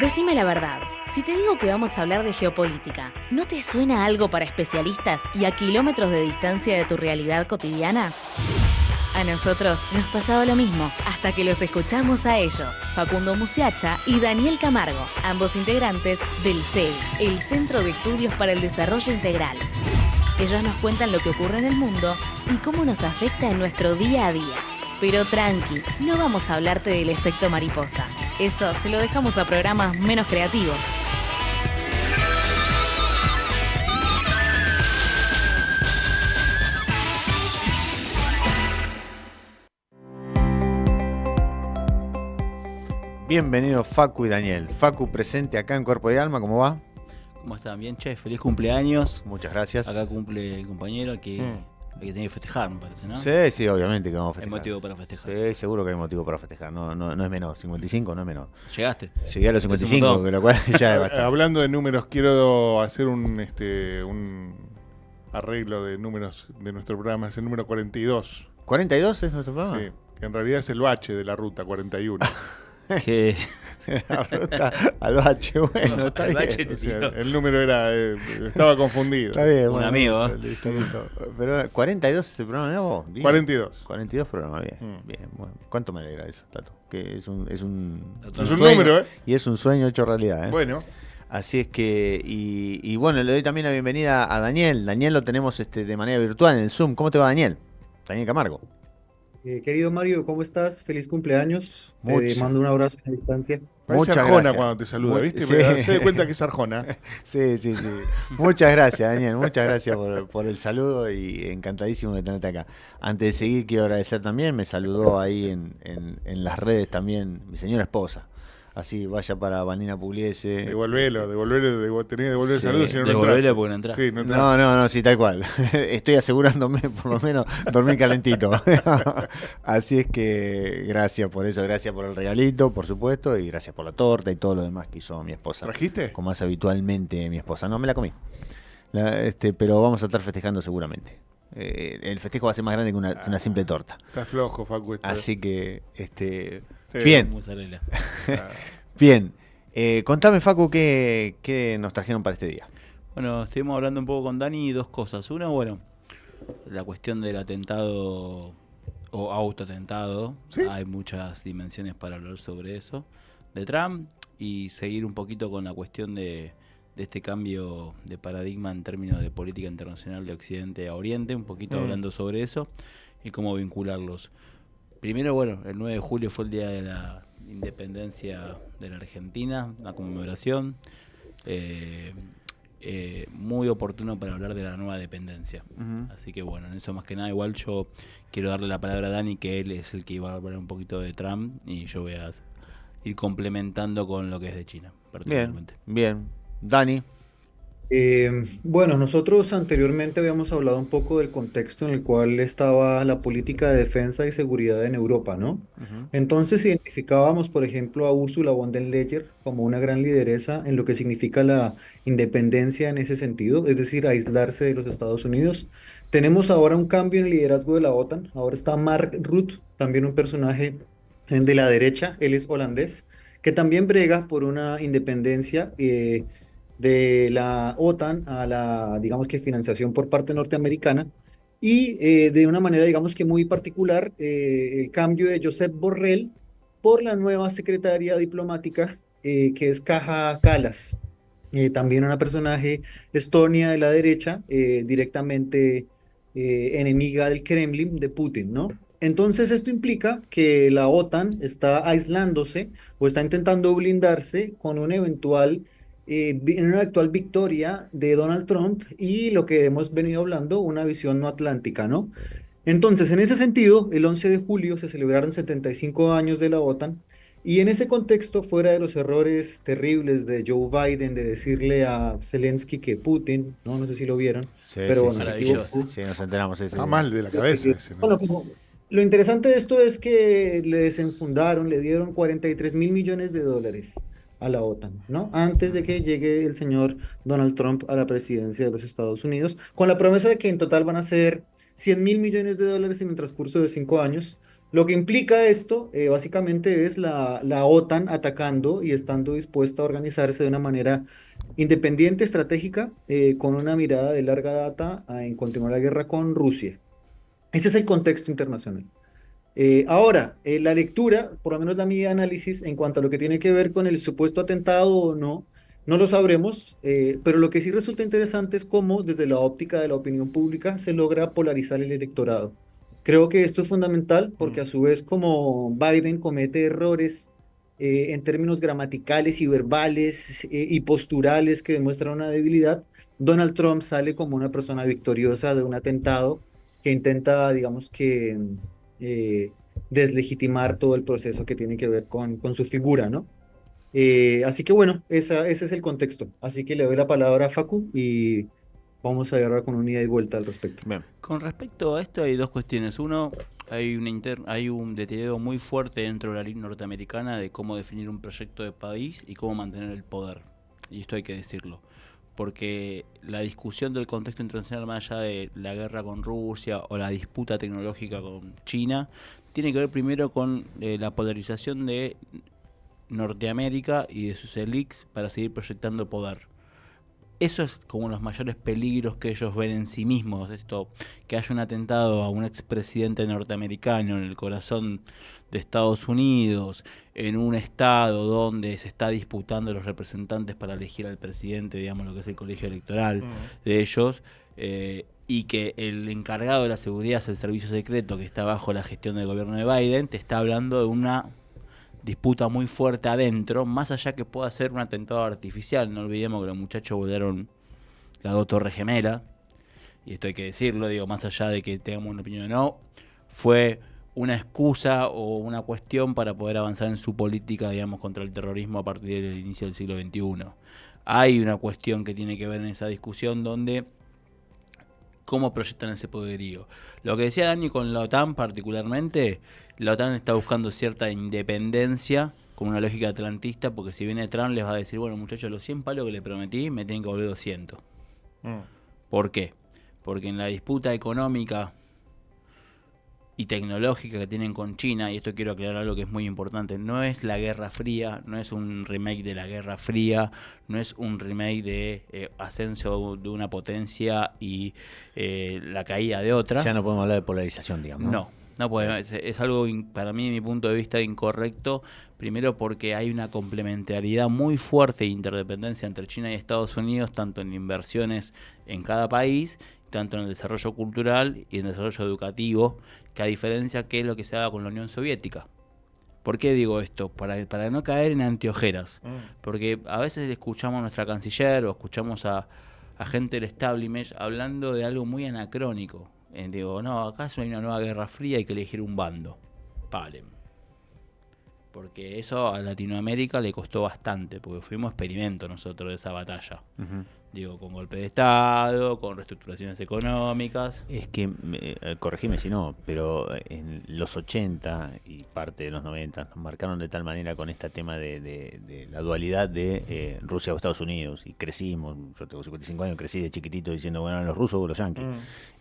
Decime la verdad, si te digo que vamos a hablar de geopolítica, ¿no te suena algo para especialistas y a kilómetros de distancia de tu realidad cotidiana? A nosotros nos pasaba lo mismo, hasta que los escuchamos a ellos, Facundo Musiacha y Daniel Camargo, ambos integrantes del CEDI, el Centro de Estudios para el Desarrollo Integral. Ellos nos cuentan lo que ocurre en el mundo y cómo nos afecta en nuestro día a día. Pero tranqui, no vamos a hablarte del efecto mariposa. Eso se lo dejamos a programas menos creativos. Bienvenidos Facu y Daniel. Facu presente acá en Cuerpo y Alma, ¿cómo va? ¿Cómo están? Bien, che, feliz cumpleaños. Muchas gracias. Acá cumple el compañero que hay que tener que festejar, me parece, ¿no? Sí, obviamente que vamos a festejar. Hay motivo para festejar. Sí, seguro que hay motivo para festejar. No es menor. 55 no es menor. ¿Llegaste? Llegué a los 55, que lo cual ya es bastante. Hablando de números, quiero hacer un arreglo de números de nuestro programa. Es el número 42. ¿42 es nuestro programa? Sí, que en realidad es el bache de la ruta 41. Que La ruta al bache, bueno, está Al bien. bache te O sea, tiró. el número era estaba confundido. Está bien, Un bueno, amigo, listo. Pero 42 es el programa, ¿no? Vos? Bien. 42. 42 programas, bien. Mm. Bien, bueno. ¿Cuánto me alegra eso, Tato? Que es un Es un sueño, número, ¿eh? Y es un sueño hecho realidad, ¿eh? Bueno, Así es que, y bueno, le doy también la bienvenida a Daniel. Daniel lo tenemos de manera virtual en el Zoom. ¿Cómo te va, Daniel? Daniel Camargo. Querido Mario, ¿cómo estás? Feliz cumpleaños. Te Mucho. mando un abrazo a distancia. parece Muchas Arjona gracias. cuando te saluda, Muy- ¿viste? sí. Pero se da cuenta que es Arjona. Sí. Muchas gracias, Daniel. Muchas gracias por el saludo y encantadísimo de tenerte acá. Antes de seguir, quiero agradecer también. Me saludó ahí en las redes también mi señora esposa. Así vaya para Vanina Pugliese. Tenés que devolver el Sí. saludo si no Devolverlo entras. porque no entras. Sí, no entras. No, sí, tal cual. Estoy asegurándome por lo menos dormir calentito. Así es que gracias por eso, gracias por el regalito, por supuesto, y gracias por la torta y todo lo demás que hizo mi esposa. ¿Trajiste? Como hace habitualmente mi esposa. No, me la comí. Pero vamos a estar festejando seguramente. El festejo va a ser más grande que una simple torta. Está flojo, Facu. Así que, Sí. bien, Mozzarella. bien. Contame, Facu, ¿qué nos trajeron para este día? Bueno, estuvimos hablando un poco con Dani y dos cosas. Una, bueno, la cuestión del atentado o autoatentado. ¿Sí? Hay muchas dimensiones para hablar sobre eso. De Trump y seguir un poquito con la cuestión de este cambio de paradigma en términos de política internacional de Occidente a Oriente, un poquito hablando sobre eso y cómo vincularlos. Primero, bueno, el 9 de julio fue el día de la independencia de la Argentina, la conmemoración, muy oportuno para hablar de la nueva dependencia. Así que bueno, en eso más que nada, igual yo quiero darle la palabra a Dani, que él es el que iba a hablar un poquito de Trump y yo voy a ir complementando con lo que es de China, particularmente. Bien. Dani. Bueno, nosotros anteriormente habíamos hablado un poco del contexto en el cual estaba la política de defensa y seguridad en Europa, ¿no? Entonces identificábamos, por ejemplo, a Ursula von der Leyen como una gran lideresa en lo que significa la independencia en ese sentido, es decir, aislarse de los Estados Unidos. Tenemos ahora un cambio en el liderazgo de la OTAN. Ahora está Mark Rutte, también un personaje de la derecha, él es holandés, que también brega por una independencia de la OTAN a la, digamos que financiación por parte norteamericana. Y de una manera, digamos que muy particular, el cambio de Josep Borrell por la nueva secretaria diplomática, que es Kaja Kallas, también una personaje estonia de la derecha, directamente enemiga del Kremlin, de Putin, ¿no? Entonces esto implica que la OTAN está aislándose o está intentando blindarse con un eventual en una actual victoria de Donald Trump y lo que hemos venido hablando, una visión no atlántica, ¿no? Entonces, en ese sentido, el 11 de julio se celebraron 75 años de la OTAN y en ese contexto, fuera de los errores terribles de Joe Biden de decirle a Zelensky que Putin, no, no sé si lo vieron, Sí, pero sí, bueno, se maravilloso. equivocó. Sí, nos enteramos. Sí. Está mal de la cabeza ese, ¿no? Bueno, como lo interesante de esto es que le desenfundaron, le dieron 43.000 millones de dólares a la OTAN, ¿no? Antes de que llegue el señor Donald Trump a la presidencia de los Estados Unidos, con la promesa de que en total van a ser 100.000 millones de dólares en el transcurso de 5 años, Lo que implica esto, básicamente, es la OTAN atacando y estando dispuesta a organizarse de una manera independiente, estratégica, con una mirada de larga data en continuar la guerra con Rusia. Ese es el contexto internacional. Ahora, la lectura, por lo menos la mi análisis en cuanto a lo que tiene que ver con el supuesto atentado o no, no lo sabremos, pero lo que sí resulta interesante es cómo desde la óptica de la opinión pública se logra polarizar el electorado. Creo que esto es fundamental porque a su vez como Biden comete errores en términos gramaticales y verbales y posturales que demuestran una debilidad, Donald Trump sale como una persona victoriosa de un atentado que intenta, digamos que eh, deslegitimar todo el proceso que tiene que ver con su figura, ¿no? Así que bueno, ese es el contexto. Así que le doy la palabra a Facu y vamos a hablar con una ida y vuelta al respecto. Bien. Con respecto a esto hay dos cuestiones. Uno, hay un deterioro muy fuerte dentro de la ley norteamericana de cómo definir un proyecto de país y cómo mantener el poder. Y esto hay que decirlo. Porque la discusión del contexto internacional, más allá de la guerra con Rusia o la disputa tecnológica con China, tiene que ver primero con la polarización de Norteamérica y de sus elites para seguir proyectando poder. Eso es como los mayores peligros que ellos ven en sí mismos. Esto, que haya un atentado a un expresidente norteamericano en el corazón de Estados Unidos, en un estado donde se está disputando los representantes para elegir al presidente, digamos lo que es el colegio electoral de ellos, y que el encargado de la seguridad es el servicio secreto que está bajo la gestión del gobierno de Biden, te está hablando de una disputa muy fuerte adentro, más allá que pueda ser un atentado artificial. No olvidemos que los muchachos volaron las dos torres gemelas, y esto hay que decirlo, digo, más allá de que tengamos una opinión o no, fue una excusa o una cuestión para poder avanzar en su política, digamos, contra el terrorismo a partir del inicio del siglo XXI. Hay una cuestión que tiene que ver en esa discusión donde cómo proyectan ese poderío. Lo que decía Dani con la OTAN particularmente, la OTAN está buscando cierta independencia con una lógica atlantista, porque si viene Trump les va a decir, bueno muchachos, los 100 palos que le prometí me tienen que volver 200. ¿Por qué? Porque en la disputa económica y tecnológica que tienen con China, y esto quiero aclarar algo que es muy importante, no es la Guerra Fría, no es un remake de la Guerra Fría, no es un remake de ascenso de una potencia y la caída de otra. Ya no podemos hablar de polarización, digamos. No puede, es algo para mí, de mi punto de vista, incorrecto. Primero porque hay una complementariedad muy fuerte e interdependencia entre China y Estados Unidos, tanto en inversiones en cada país, tanto en el desarrollo cultural y en el desarrollo educativo, que a diferencia que es lo que se haga con la Unión Soviética. ¿Por qué digo esto? Para no caer en anteojeras. Porque a veces escuchamos a nuestra canciller o escuchamos a gente del establishment hablando de algo muy anacrónico. Digo, no, acaso hay una nueva guerra fría, hay que elegir un bando. Paren. Porque eso a Latinoamérica le costó bastante, porque fuimos experimento nosotros de esa batalla. Digo, con golpe de Estado, con reestructuraciones económicas. Es que, corregime si no, pero en los 80 y parte de los 90 nos marcaron de tal manera con este tema de la dualidad de Rusia o Estados Unidos, y crecimos, yo tengo 55 años, crecí de chiquitito diciendo, bueno, los rusos o los yanquis.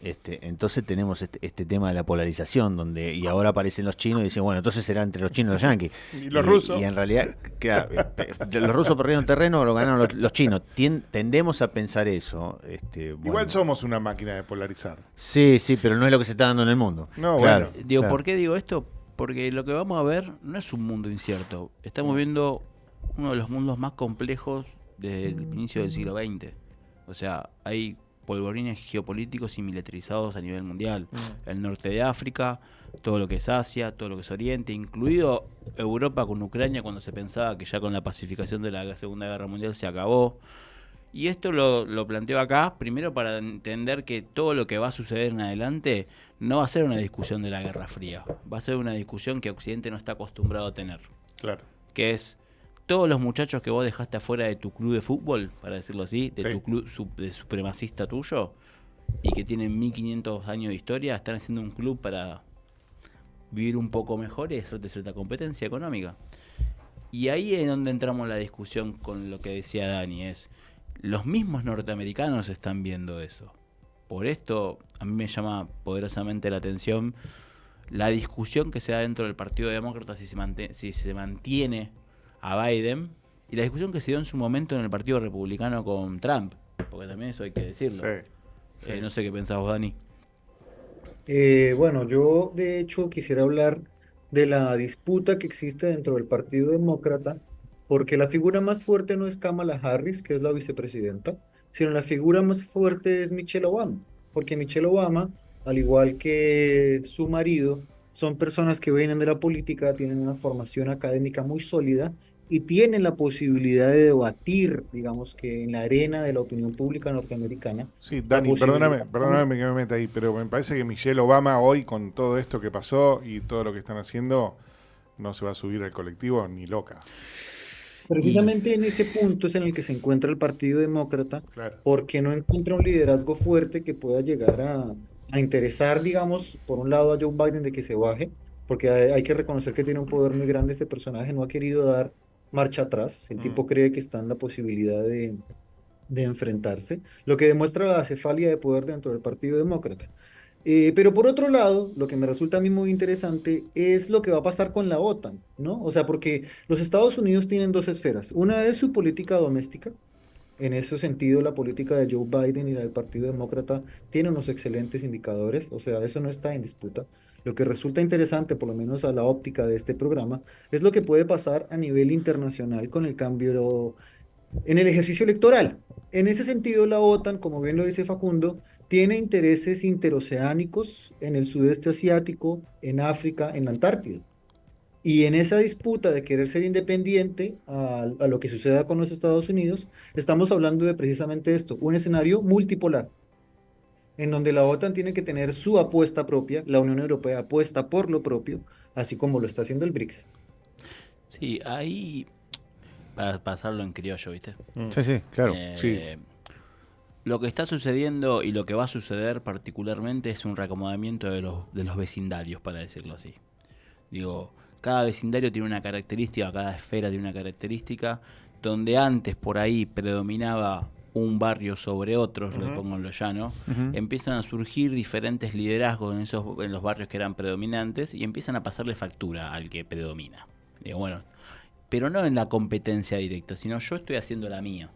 Entonces tenemos este tema de la polarización, donde y ahora aparecen los chinos y dicen, bueno, entonces será entre los chinos y los yanquis. Y los rusos. Y en realidad, claro, los rusos perdieron terreno, lo ganaron los chinos. Tendemos a pensar eso. Igual bueno. somos una máquina de polarizar. Sí, pero no es lo que se está dando en el mundo. No, claro, bueno. Digo, claro. ¿por qué digo esto? Porque lo que vamos a ver no es un mundo incierto. Estamos viendo uno de los mundos más complejos desde el inicio del siglo XX. O sea, hay polvorines geopolíticos y militarizados a nivel mundial. El norte de África, todo lo que es Asia, todo lo que es Oriente, incluido Europa con Ucrania, cuando se pensaba que ya con la pacificación de la Segunda Guerra Mundial se acabó. Y esto lo planteo acá, primero para entender que todo lo que va a suceder en adelante no va a ser una discusión de la Guerra Fría, va a ser una discusión que Occidente no está acostumbrado a tener. Claro. Que es todos los muchachos que vos dejaste afuera de tu club de fútbol, para decirlo así, de tu club de supremacista tuyo, y que tienen 1500 años de historia, están haciendo un club para vivir un poco mejor y hacerte cierta competencia económica. Y ahí es donde entramos en la discusión con lo que decía Dani, es los mismos norteamericanos están viendo eso. Por esto a mí me llama poderosamente la atención la discusión que se da dentro del Partido Demócrata si se mantiene a Biden, y la discusión que se dio en su momento en el Partido Republicano con Trump, porque también eso hay que decirlo. Sí. No sé qué pensás vos, Dani. Bueno, yo de hecho quisiera hablar de la disputa que existe dentro del Partido Demócrata, porque la figura más fuerte no es Kamala Harris, que es la vicepresidenta, sino la figura más fuerte es Michelle Obama, porque Michelle Obama, al igual que su marido, son personas que vienen de la política, tienen una formación académica muy sólida y tienen la posibilidad de debatir, digamos que en la arena de la opinión pública norteamericana, Sí, la Dani, posibilidad. perdóname que me meta ahí, pero me parece que Michelle Obama hoy, con todo esto que pasó y todo lo que están haciendo, no se va a subir al colectivo ni loca. Y Precisamente en ese punto es en el que se encuentra el Partido Demócrata, Claro. porque no encuentra un liderazgo fuerte que pueda llegar a interesar, digamos, por un lado a Joe Biden de que se baje, porque hay que reconocer que tiene un poder muy grande este personaje, no ha querido dar marcha atrás, el tipo cree que está en la posibilidad de enfrentarse, lo que demuestra la cefalia de poder dentro del Partido Demócrata. Pero por otro lado, lo que me resulta a mí muy interesante es lo que va a pasar con la OTAN, ¿no? O sea, porque los Estados Unidos tienen dos esferas. Una es su política doméstica. En ese sentido, la política de Joe Biden y la del Partido Demócrata tiene unos excelentes indicadores. O sea, eso no está en disputa. Lo que resulta interesante, por lo menos a la óptica de este programa, es lo que puede pasar a nivel internacional con el cambio en el ejercicio electoral. En ese sentido, la OTAN, como bien lo dice Facundo, tiene intereses interoceánicos en el sudeste asiático, en África, en la Antártida. Y en esa disputa de querer ser independiente a lo que suceda con los Estados Unidos, estamos hablando de precisamente esto, un escenario multipolar, en donde la OTAN tiene que tener su apuesta propia, la Unión Europea apuesta por lo propio, así como lo está haciendo el BRICS. sí, ahí, para pasarlo en criollo, ¿viste? Sí, sí, claro. Sí. Lo que está sucediendo y lo que va a suceder particularmente es un reacomodamiento de los vecindarios, para decirlo así. Digo, cada vecindario tiene una característica, cada esfera tiene una característica, donde antes por ahí predominaba un barrio sobre otros, lo pongo en lo llano, empiezan a surgir diferentes liderazgos en los barrios que eran predominantes y empiezan a pasarle factura al que predomina. Digo, bueno, pero no en la competencia directa, sino yo estoy haciendo la mía.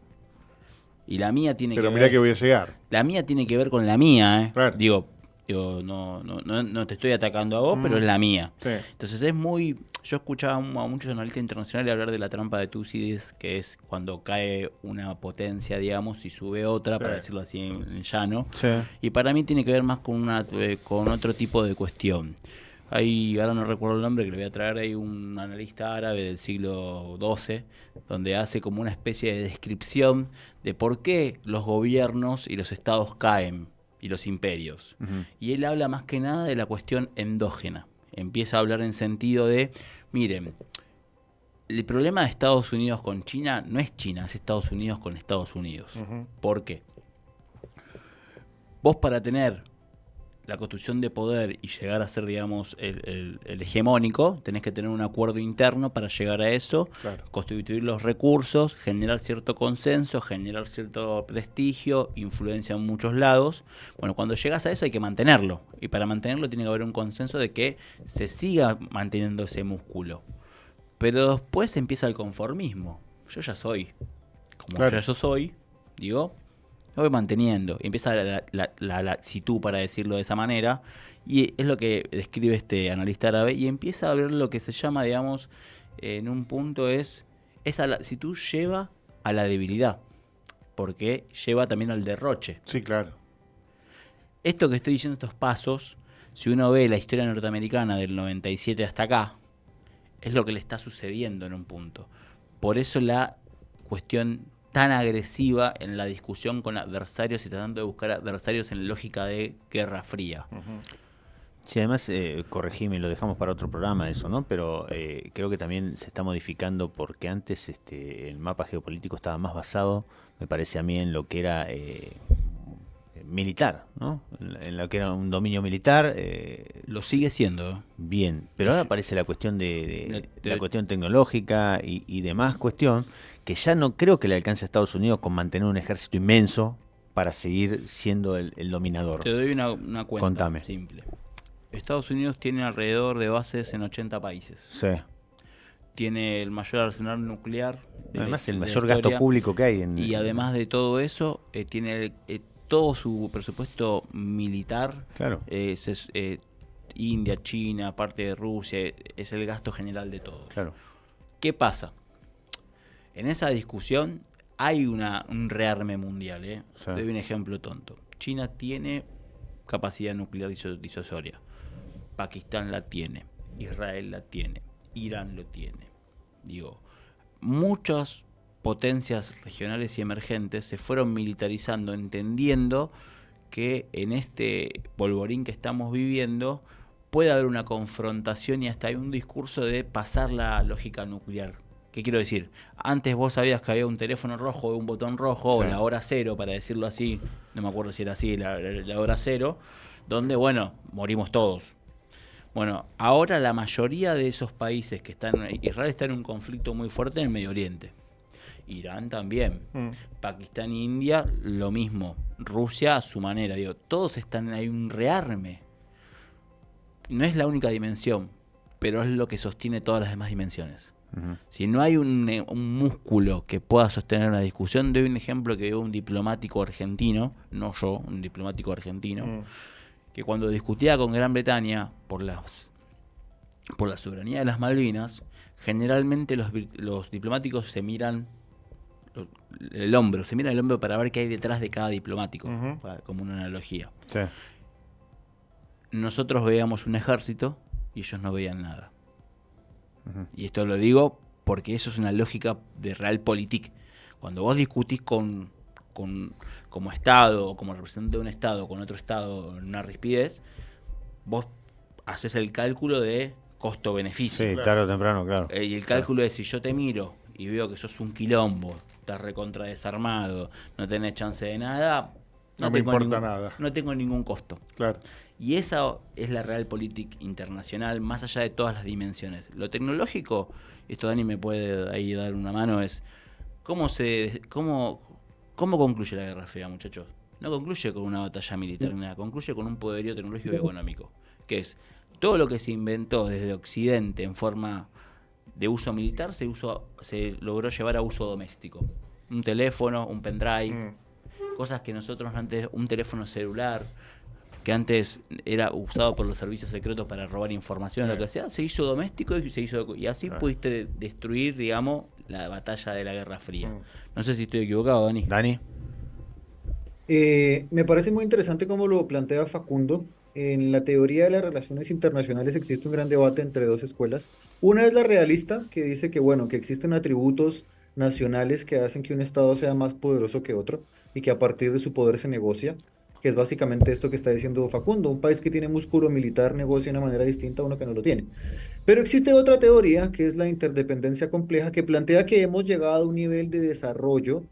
Y la mía tiene Pero que mirá ver... que voy a llegar. La mía tiene que ver con la mía, ¿eh? Claro. Digo, no te estoy atacando a vos, pero es la mía. Sí. Entonces es muy... Yo escuchaba a muchos analistas internacionales hablar de la trampa de Tucídides, que es cuando cae una potencia, digamos, y sube otra, para decirlo así en llano. Sí. Y para mí tiene que ver más con con otro tipo de cuestión. Ahora no recuerdo el nombre, que le voy a traer, hay un analista árabe del siglo XII, donde hace como una especie de descripción de por qué los gobiernos y los estados caen, y los imperios. Y él habla más que nada de la cuestión endógena. Empieza a hablar en sentido de, miren, el problema de Estados Unidos con China no es China, es Estados Unidos con Estados Unidos. ¿Por qué? Vos, para tener la construcción de poder y llegar a ser, digamos, el hegemónico, tenés que tener un acuerdo interno para llegar a eso, Claro. constituir los recursos, generar cierto consenso, generar cierto prestigio, influencia en muchos lados. Bueno, cuando llegas a eso hay que mantenerlo, y para mantenerlo tiene que haber un consenso de que se siga manteniendo ese músculo. Pero después empieza el conformismo. Yo ya soy, como Claro. ya yo soy, digo, lo voy manteniendo. Y empieza la laxitud, para decirlo de esa manera. Y es lo que describe este analista árabe. Y empieza a ver lo que se llama, digamos, en un punto esa laxitud lleva a la debilidad. Porque lleva también al derroche. Sí, claro. Esto que estoy diciendo, estos pasos, si uno ve la historia norteamericana del 97 hasta acá, es lo que le está sucediendo en un punto. Por eso la cuestión tan agresiva en la discusión con adversarios y tratando de buscar adversarios en lógica de guerra fría. Sí, además, corregime, lo dejamos para otro programa eso, ¿no? Pero creo que también se está modificando porque antes el mapa geopolítico estaba más basado, me parece a mí, en lo que era militar, ¿no? En lo que era un dominio militar. Lo sigue siendo. Bien, pero ahora aparece la cuestión la cuestión tecnológica y demás cuestión, que ya no creo que le alcance a Estados Unidos con mantener un ejército inmenso para seguir siendo el dominador. Te doy una cuenta Contame. simple. Estados Unidos tiene alrededor de bases en 80 países. Sí. Tiene el mayor arsenal nuclear. Además, el de la mayor gasto historia. público que hay. Y además de todo eso, tiene todo su presupuesto militar. Claro. India, China, parte de Rusia, es el gasto general de todo. Claro. ¿Qué pasa? En esa discusión hay un rearme mundial. Sí. Doy un ejemplo tonto. China tiene capacidad nuclear disuasoria. Pakistán la tiene. Israel la tiene. Irán lo tiene. Digo, muchas potencias regionales y emergentes se fueron militarizando, entendiendo que en este polvorín que estamos viviendo puede haber una confrontación y hasta hay un discurso de pasar la lógica nuclear. ¿Qué quiero decir? Antes vos sabías que había un teléfono rojo o un botón rojo, Sí. o la hora cero, para decirlo así, no me acuerdo si era así, la hora cero, donde, bueno, morimos todos. Bueno, ahora la mayoría de esos países que están, Israel está en un conflicto muy fuerte en el Medio Oriente. Irán también. Pakistán e India, lo mismo. Rusia a su manera. Digo, todos están, hay un rearme. No es la única dimensión, pero es lo que sostiene todas las demás dimensiones. Uh-huh. Si no hay un músculo que pueda sostener una discusión, doy un ejemplo que dio un diplomático argentino, no yo, un diplomático argentino, que cuando discutía con Gran Bretaña por la soberanía de las Malvinas, generalmente los diplomáticos se miran el hombro para ver qué hay detrás de cada diplomático, como una analogía. Sí. Nosotros veíamos un ejército y ellos no veían nada. Uh-huh. Y esto lo digo porque eso es una lógica de realpolitik. Cuando vos discutís como Estado o como representante de un Estado con otro Estado en una rispidez, vos haces el cálculo de costo-beneficio. Sí, Claro. tarde o temprano, claro. Y el cálculo es, si yo te miro y veo que sos un quilombo, estás recontra desarmado, no tenés chance de nada, No me importa nada. no tengo ningún costo. Claro. Y esa es la realpolitik internacional, más allá de todas las dimensiones. Lo tecnológico, esto Dani me puede ahí dar una mano, es cómo concluye la Guerra Fría, muchachos. No concluye con una batalla militar, nada, concluye con un poderío tecnológico y económico, que es todo lo que se inventó desde Occidente en forma de uso militar se logró llevar a uso doméstico. Un teléfono, un pendrive, cosas que nosotros antes, un teléfono celular, que antes era usado por los servicios secretos para robar información, lo que sea, se hizo doméstico y así pudiste destruir, digamos, la batalla de la Guerra Fría. No sé si estoy equivocado, Dani. Dani. Me parece muy interesante cómo lo plantea Facundo. En la teoría de las relaciones internacionales existe un gran debate entre dos escuelas. Una es la realista, que dice que, bueno, que existen atributos nacionales que hacen que un Estado sea más poderoso que otro y que a partir de su poder se negocia, que es básicamente esto que está diciendo Facundo. Un país que tiene músculo militar negocia de una manera distinta a uno que no lo tiene. Pero existe otra teoría, que es la interdependencia compleja, que plantea que hemos llegado a un nivel de desarrollo,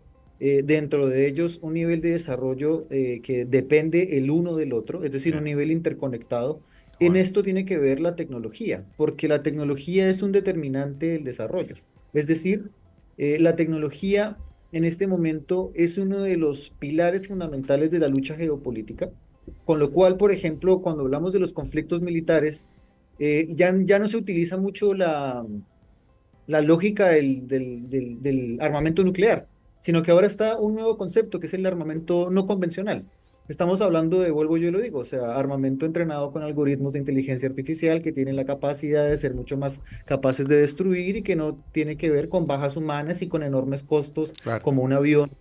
dentro de ellos un nivel de desarrollo que depende el uno del otro, es decir, un nivel interconectado. En esto tiene que ver la tecnología, porque la tecnología es un determinante del desarrollo. Es decir, la tecnología en este momento es uno de los pilares fundamentales de la lucha geopolítica, con lo cual, por ejemplo, cuando hablamos de los conflictos militares, ya no se utiliza mucho la lógica del armamento nuclear, sino que ahora está un nuevo concepto que es el armamento no convencional. Estamos hablando de, vuelvo yo lo digo, o sea, armamento entrenado con algoritmos de inteligencia artificial que tienen la capacidad de ser mucho más capaces de destruir y que no tiene que ver con bajas humanas y con enormes costos como un avión.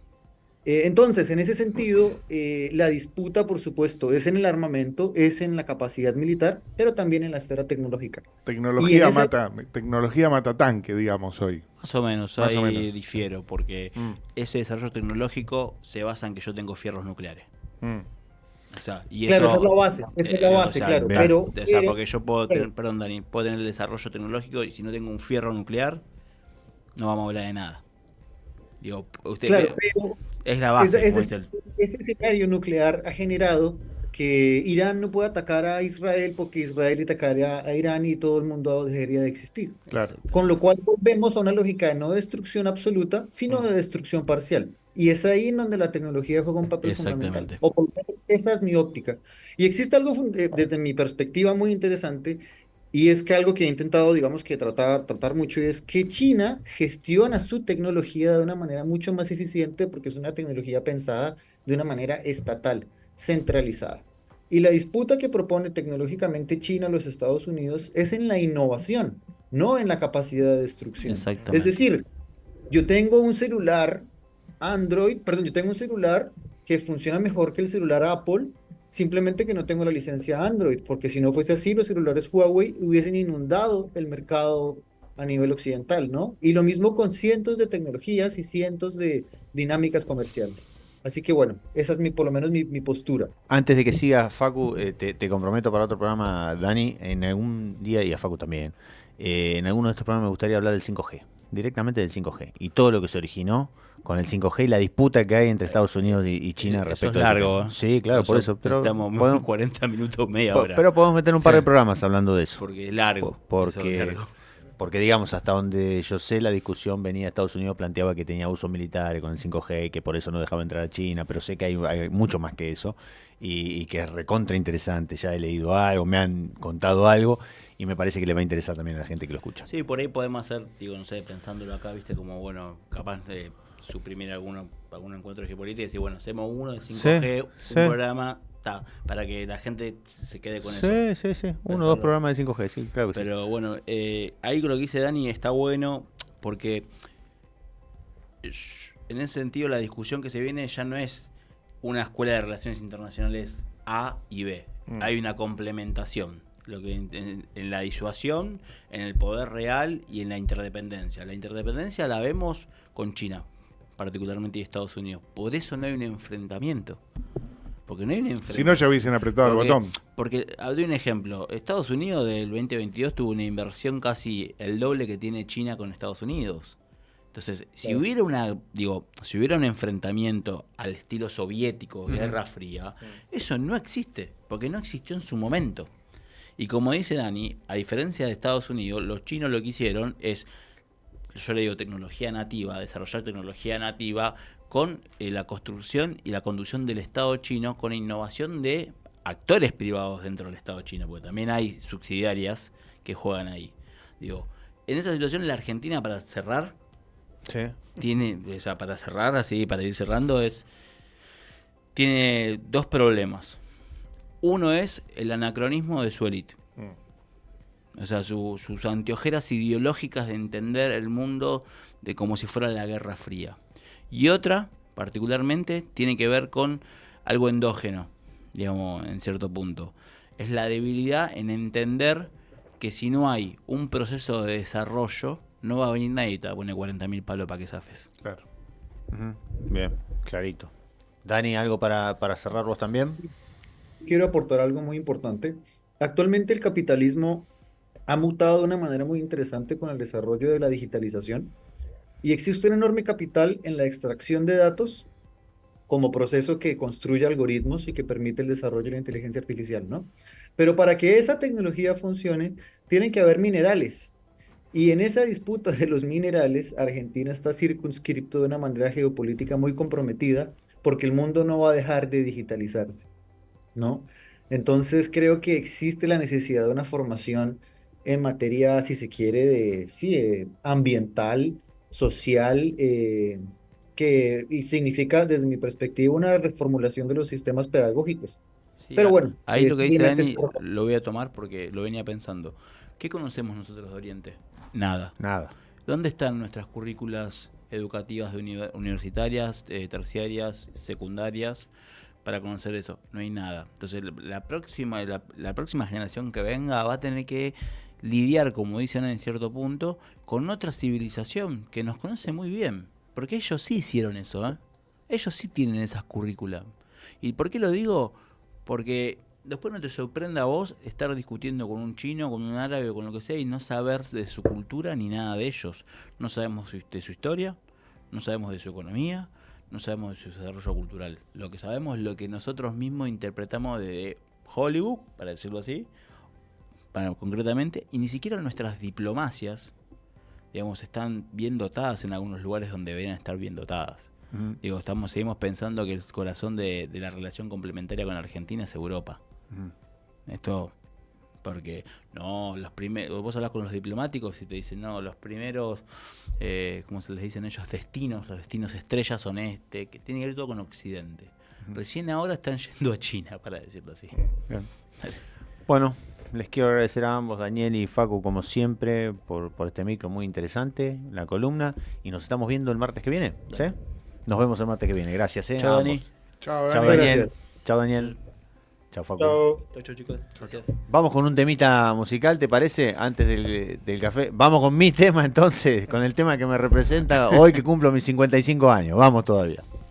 Entonces, en ese sentido, la disputa, por supuesto, es en el armamento, es en la capacidad militar, pero también en la esfera tecnológica. Tecnología mata tanque, digamos, hoy. Más o menos, Más o ahí menos. difiero, porque ese desarrollo tecnológico se basa en que yo tengo fierros nucleares. O sea, y Claro, eso, esa es la base, o sea, claro. bien. Pero, O sea, porque yo puedo tener, perdón Dani, puedo tener el desarrollo tecnológico y si no tengo un fierro nuclear, no vamos a hablar de nada. Digo, usted claro, pero es la base, como ese dice escenario nuclear ha generado que Irán no pueda atacar a Israel porque Israel atacaría a Irán y todo el mundo dejaría de existir. Claro. Con lo cual volvemos a una lógica de no destrucción absoluta, sino de destrucción parcial. Y es ahí en donde la tecnología juega un papel fundamental. Exactamente. O por lo menos esa es mi óptica. Y existe algo desde mi perspectiva muy interesante, y es que algo que he intentado, digamos que tratar mucho, es que China gestiona su tecnología de una manera mucho más eficiente porque es una tecnología pensada de una manera estatal, centralizada. Y la disputa que propone tecnológicamente China a los Estados Unidos es en la innovación, no en la capacidad de destrucción. Es Exactamente. decir, yo tengo un celular Android, perdón, yo tengo un celular que funciona mejor que el celular Apple, simplemente que no tengo la licencia Android, porque si no fuese así, los celulares Huawei hubiesen inundado el mercado a nivel occidental, ¿no? Y lo mismo con cientos de tecnologías y cientos de dinámicas comerciales. Así que bueno, esa es por lo menos mi postura. Antes de que sigas, Facu, te comprometo para otro programa, Dani, en algún día, y a Facu también, en alguno de estos programas me gustaría hablar del 5G, directamente del 5G, y todo lo que se originó con el 5G y la disputa que hay entre Estados Unidos y China Eso respecto es a ese largo, tema. ¿eh? Sí, claro, por eso, pero Necesitamos 40 minutos, media hora. pero podemos meter un par Sí. de programas hablando de eso. Porque es largo. Eso es Porque, largo. porque digamos, hasta donde yo sé, la discusión venía, Estados Unidos planteaba que tenía usos militares con el 5G y que por eso no dejaba entrar a China, pero sé que hay mucho más que eso y que es recontra interesante. Ya he leído algo, me han contado algo y me parece que le va a interesar también a la gente que lo escucha. Sí, por ahí podemos hacer, digo, no sé, pensándolo acá, viste, como, bueno, capaz de suprimir algún encuentro de geopolítica y decir, bueno, hacemos uno de 5G, Sí, un programa, para que la gente se quede con eso. sí. Uno o Pensarlo. dos programas de 5G, sí, claro que sí. Pero bueno, ahí con lo que dice Dani está bueno porque en ese sentido la discusión que se viene ya no es una escuela de relaciones internacionales A y B. Hay una complementación. Lo que en la disuasión, en el poder real y en la interdependencia. La interdependencia la vemos con China, particularmente y Estados Unidos. Por eso no hay un enfrentamiento. Porque no hay un enfrentamiento. Si no, ya hubiesen apretado el botón. Porque, doy un ejemplo. Estados Unidos del 2022 tuvo una inversión casi el doble que tiene China con Estados Unidos. Entonces, si hubiera si hubiera un enfrentamiento al estilo soviético, Guerra Fría, eso no existe, porque no existió en su momento. Y como dice Dani, a diferencia de Estados Unidos, los chinos lo que hicieron es, yo le digo tecnología nativa, desarrollar tecnología nativa con la construcción y la conducción del Estado chino, con innovación de actores privados dentro del Estado chino, porque también hay subsidiarias que juegan ahí. Digo, en esa situación la Argentina, para cerrar, tiene, o sea, para cerrar, así, para ir cerrando, tiene dos problemas. Uno es el anacronismo de su élite. O sea, sus anteojeras ideológicas de entender el mundo de como si fuera la Guerra Fría. Y otra, particularmente, tiene que ver con algo endógeno, digamos, en cierto punto. Es la debilidad en entender que si no hay un proceso de desarrollo, no va a venir nadie y te va a poner 40.000 palos para que zafes. Claro. Bien, clarito. Dani, ¿algo para cerrar vos también? Quiero aportar algo muy importante. Actualmente el capitalismo ha mutado de una manera muy interesante con el desarrollo de la digitalización y existe un enorme capital en la extracción de datos como proceso que construye algoritmos y que permite el desarrollo de la inteligencia artificial, ¿no? Pero para que esa tecnología funcione, tienen que haber minerales. Y en esa disputa de los minerales, Argentina está circunscripto de una manera geopolítica muy comprometida porque el mundo no va a dejar de digitalizarse, ¿no? Entonces creo que existe la necesidad de una formación en materia, si se quiere, sí, ambiental, social, y significa, desde mi perspectiva, una reformulación de los sistemas pedagógicos. Sí, Pero bueno, ahí lo que dice simplemente es Dani corto. lo voy a tomar porque lo venía pensando. ¿Qué conocemos nosotros de Oriente? Nada. Nada. ¿Dónde están nuestras currículas educativas universitarias, terciarias, secundarias, para conocer eso? No hay nada. Entonces la próxima generación que venga va a tener que lidiar, como dicen en cierto punto, con otra civilización que nos conoce muy bien. Porque ellos sí hicieron eso, ¿eh? Ellos sí tienen esas currículas. ¿Y por qué lo digo? Porque después no te sorprenda a vos estar discutiendo con un chino, con un árabe o con lo que sea y no saber de su cultura ni nada de ellos. No sabemos de su historia, no sabemos de su economía, no sabemos de su desarrollo cultural. Lo que sabemos es lo que nosotros mismos interpretamos de Hollywood, para decirlo así, concretamente, y ni siquiera nuestras diplomacias, digamos, están bien dotadas en algunos lugares donde deberían estar bien dotadas. Ujú. Digo, seguimos pensando que el corazón de la relación complementaria con Argentina es Europa. Ujú. Esto, porque no, vos hablas con los diplomáticos y te dicen, no, los primeros, ¿cómo se les dicen ellos? Los destinos estrellas son que tiene que ver todo con Occidente. Recién ahora están yendo a China, para decirlo así. Bien. Bueno, les quiero agradecer a ambos, Daniel y Facu, como siempre, por este micro muy interesante, la columna, y nos estamos viendo el martes que viene, ¿sí? Nos vemos el martes que viene, gracias, Chao, a Dani. ambos. Chao, Chao, Dani. Daniel. Gracias. Chao, Daniel. Chao, Facu. Chao. Chau, chicos. Gracias. Vamos con un temita musical, ¿te parece? Antes del café. Vamos con mi tema entonces, con el tema que me representa hoy que cumplo mis 55 años. Vamos todavía.